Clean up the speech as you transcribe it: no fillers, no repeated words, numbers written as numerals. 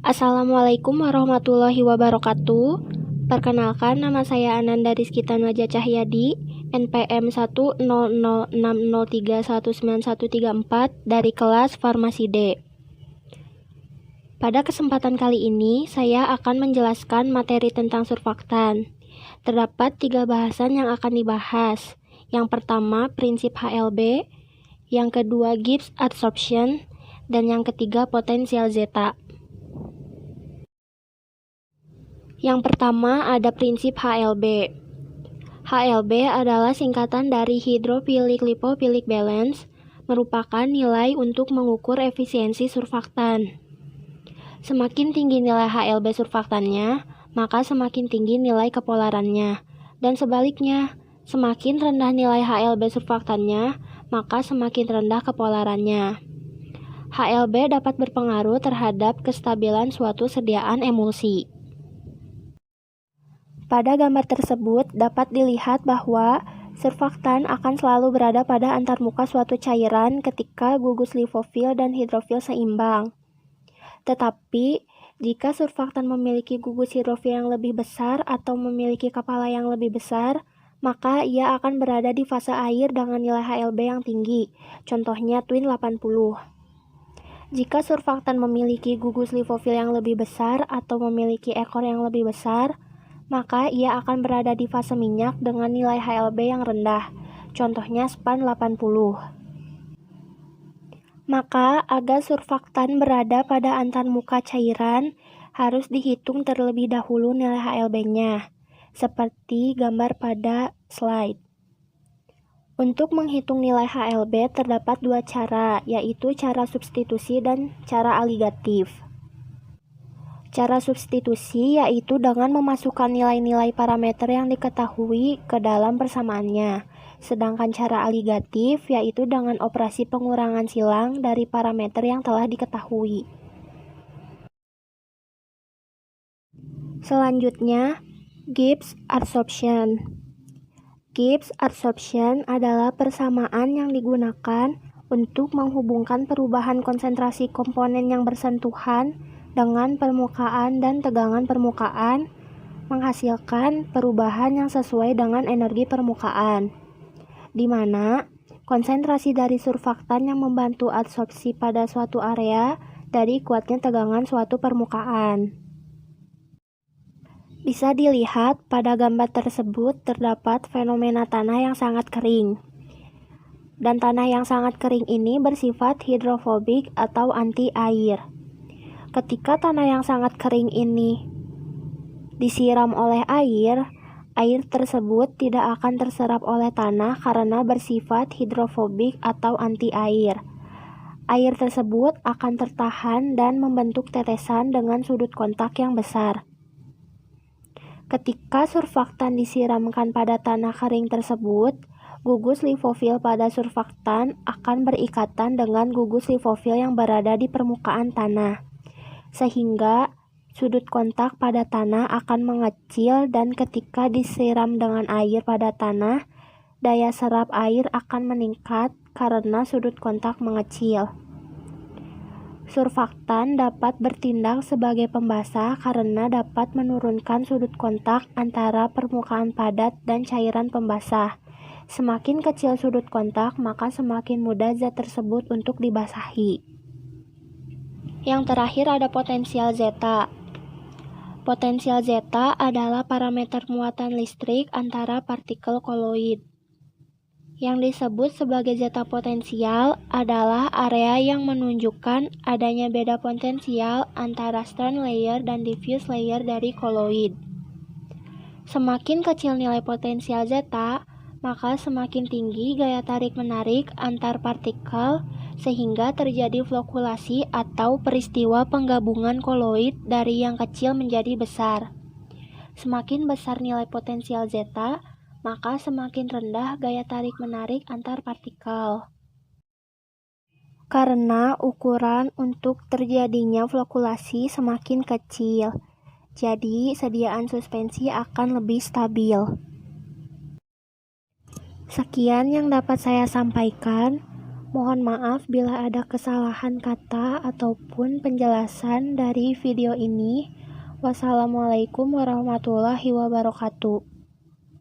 Assalamualaikum warahmatullahi wabarakatuh. Perkenalkan, nama saya Ananda Rizky Tanwaja Cahyadi, NPM 1006003191134 dari kelas Farmasi D. Pada kesempatan kali ini, saya akan menjelaskan materi tentang surfaktan. Terdapat 3 bahasan yang akan dibahas. Yang pertama, prinsip HLB, yang kedua, Gibbs adsorption, dan yang ketiga, potensial zeta. Yang pertama ada prinsip HLB. HLB adalah singkatan dari hydrophilic lipophilic balance, merupakan nilai untuk mengukur efisiensi surfaktan. Semakin tinggi nilai HLB surfaktannya, maka semakin tinggi nilai kepolarannya. Dan sebaliknya, semakin rendah nilai HLB surfaktannya, maka semakin rendah kepolarannya. HLB dapat berpengaruh terhadap kestabilan suatu sediaan emulsi. Pada gambar tersebut dapat dilihat bahwa surfaktan akan selalu berada pada antarmuka suatu cairan ketika gugus lipofil dan hidrofil seimbang. Tetapi, jika surfaktan memiliki gugus hidrofil yang lebih besar atau memiliki kepala yang lebih besar, maka ia akan berada di fase air dengan nilai HLB yang tinggi, contohnya twin 80. Jika surfaktan memiliki gugus lipofil yang lebih besar atau memiliki ekor yang lebih besar, maka ia akan berada di fase minyak dengan nilai HLB yang rendah, contohnya SPAN 80. Maka, agar surfaktan berada pada antarmuka cairan, harus dihitung terlebih dahulu nilai HLB-nya, seperti gambar pada slide. Untuk menghitung nilai HLB terdapat 2 cara, yaitu cara substitusi dan cara aligatif. Cara substitusi yaitu dengan memasukkan nilai-nilai parameter yang diketahui ke dalam persamaannya. Sedangkan cara aligatif yaitu dengan operasi pengurangan silang dari parameter yang telah diketahui. Selanjutnya, Gibbs adsorption. Gibbs adsorption adalah persamaan yang digunakan untuk menghubungkan perubahan konsentrasi komponen yang bersentuhan dengan permukaan dan tegangan permukaan, menghasilkan perubahan yang sesuai dengan energi permukaan, di mana konsentrasi dari surfaktan yang membantu adsorpsi pada suatu area dari kuatnya tegangan suatu permukaan. Bisa dilihat pada gambar tersebut terdapat fenomena tanah yang sangat kering. Dan tanah yang sangat kering ini bersifat hidrofobik atau anti air. Ketika tanah yang sangat kering ini disiram oleh air, air tersebut tidak akan terserap oleh tanah karena bersifat hidrofobik atau anti air. Air tersebut akan tertahan dan membentuk tetesan dengan sudut kontak yang besar. Ketika surfaktan disiramkan pada tanah kering tersebut, gugus lipofil pada surfaktan akan berikatan dengan gugus lipofil yang berada di permukaan tanah, sehingga sudut kontak pada tanah akan mengecil dan ketika disiram dengan air pada tanah, daya serap air akan meningkat karena sudut kontak mengecil. Surfaktan dapat bertindak sebagai pembasah karena dapat menurunkan sudut kontak antara permukaan padat dan cairan pembasah. Semakin kecil sudut kontak, maka semakin mudah zat tersebut untuk dibasahi. Yang terakhir ada potensial zeta. Potensial zeta adalah parameter muatan listrik antara partikel koloid. Yang disebut sebagai zeta potensial adalah area yang menunjukkan adanya beda potensial antara strand layer dan diffuse layer dari koloid. Semakin kecil nilai potensial zeta, maka semakin tinggi gaya tarik-menarik antar partikel sehingga terjadi flokulasi atau peristiwa penggabungan koloid dari yang kecil menjadi besar. Semakin besar nilai potensial zeta, maka semakin rendah gaya tarik-menarik antar partikel. Karena ukuran untuk terjadinya flokulasi semakin kecil, jadi sediaan suspensi akan lebih stabil. Sekian yang dapat saya sampaikan. Mohon maaf bila ada kesalahan kata ataupun penjelasan dari video ini. Wassalamualaikum warahmatullahi wabarakatuh.